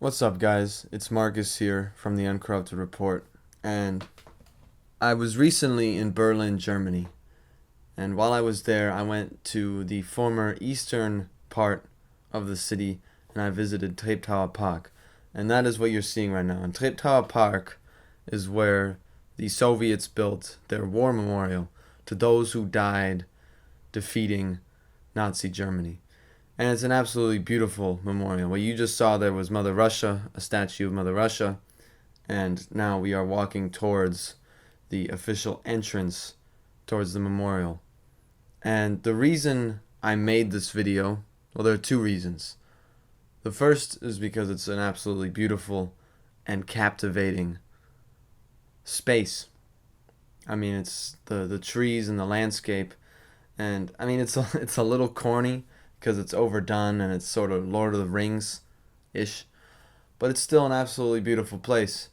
What's up, guys? It's Marcus here from the Uncorrupted Report, and I was recently in Berlin, Germany. And while I was there, I went to the former eastern part of the city and I visited Treptower Park. And that is what you're seeing right now. And Treptower Park is where the Soviets built their war memorial to those who died defeating Nazi Germany. And it's an absolutely beautiful memorial. What you just saw there was Mother Russia, a statue of Mother Russia, and now we are walking towards the official entrance towards the memorial. And the reason I made this video, well, there are two reasons. The first is because it's an absolutely beautiful and captivating space. I mean, it's the trees and the landscape, and I mean it's a little corny because it's overdone and it's sort of Lord of the Rings ish, but it's still an absolutely beautiful place.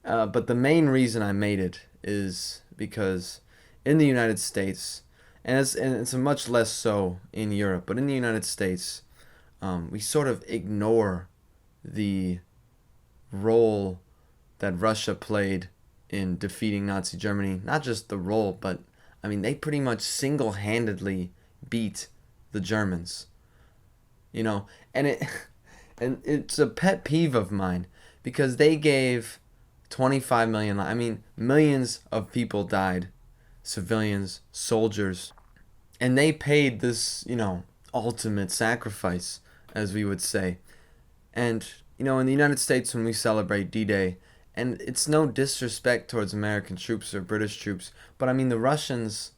But the main reason I made it is because in the United States, and it's much less so in Europe, but in the United States, we sort of ignore the role that Russia played in defeating Nazi Germany. Not just the role, but I mean, they pretty much single handedly beat the Germans. You know, and it and it's a pet peeve of mine because they gave 25 million. I mean, millions of people died, civilians, soldiers, and they paid this, ultimate sacrifice, as we would say. And, in the United States, when we celebrate D Day, and it's no disrespect towards American troops or British troops, but I mean, the Russians,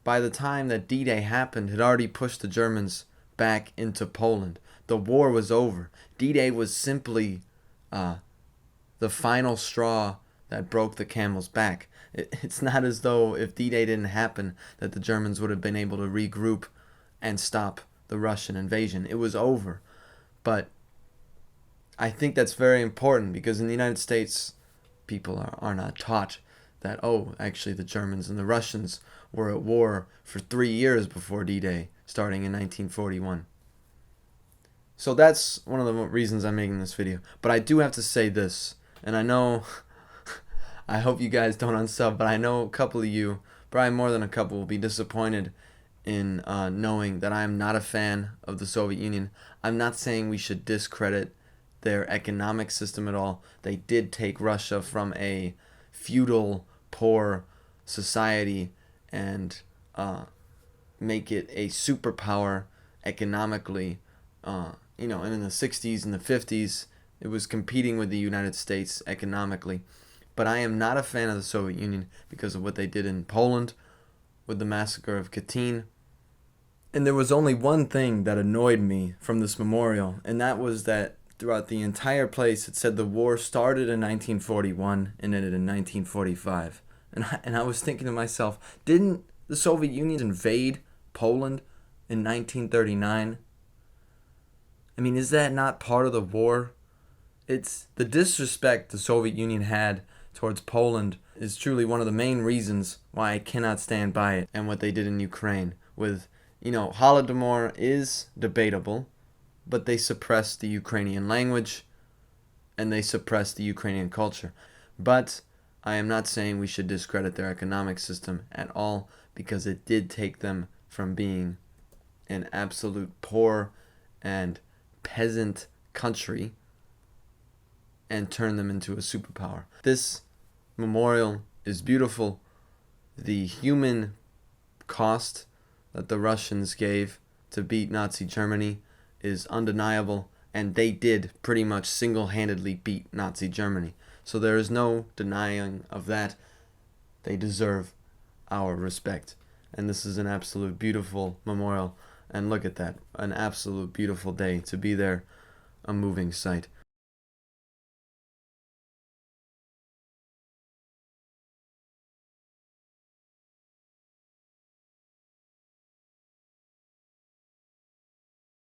by the time that D Day happened, had already pushed the Germans back into Poland. The war was over. D Day was simply the final straw that broke the camel's back. It's not as though if D Day didn't happen that the Germans would have been able to regroup and stop the Russian invasion. It was over. But I think that's very important because in the United States, people are not taught that, oh, actually the Germans and the Russians were at war for 3 years before D Day, starting in 1941. So that's one of the reasons I'm making this video. But I do have to say this, and I know, I hope you guys don't unsub, but I know a couple of you, probably more than a couple, will be disappointed in knowing that I am not a fan of the Soviet Union. I'm not saying we should discredit their economic system at all. They did take Russia from a feudal, poor society and make it a superpower economically. And in the 60s and the 50s, it was competing with the United States economically. But I am not a fan of the Soviet Union because of what they did in Poland with the massacre of Katyn. And there was only one thing that annoyed me from this memorial, and that was that throughout the entire place it said the war started in 1941 and ended in 1945. And I was thinking to myself, didn't the Soviet Union invade Poland in 1939? I mean, is that not part of the war? It's the disrespect the Soviet Union had towards Poland is truly one of the main reasons why I cannot stand by it and what they did in Ukraine with, Holodomor is debatable, but they suppressed the Ukrainian language and they suppressed the Ukrainian culture. But I am not saying we should discredit their economic system at all because it did take them from being an absolute poor and peasant country and turn them into a superpower. This memorial is beautiful. The human cost that the Russians gave to beat Nazi Germany is undeniable, and they did pretty much single-handedly beat Nazi Germany. So there is no denying of that. They deserve our respect. And this is an absolute beautiful memorial. And look at that, an absolute beautiful day to be there, a moving sight.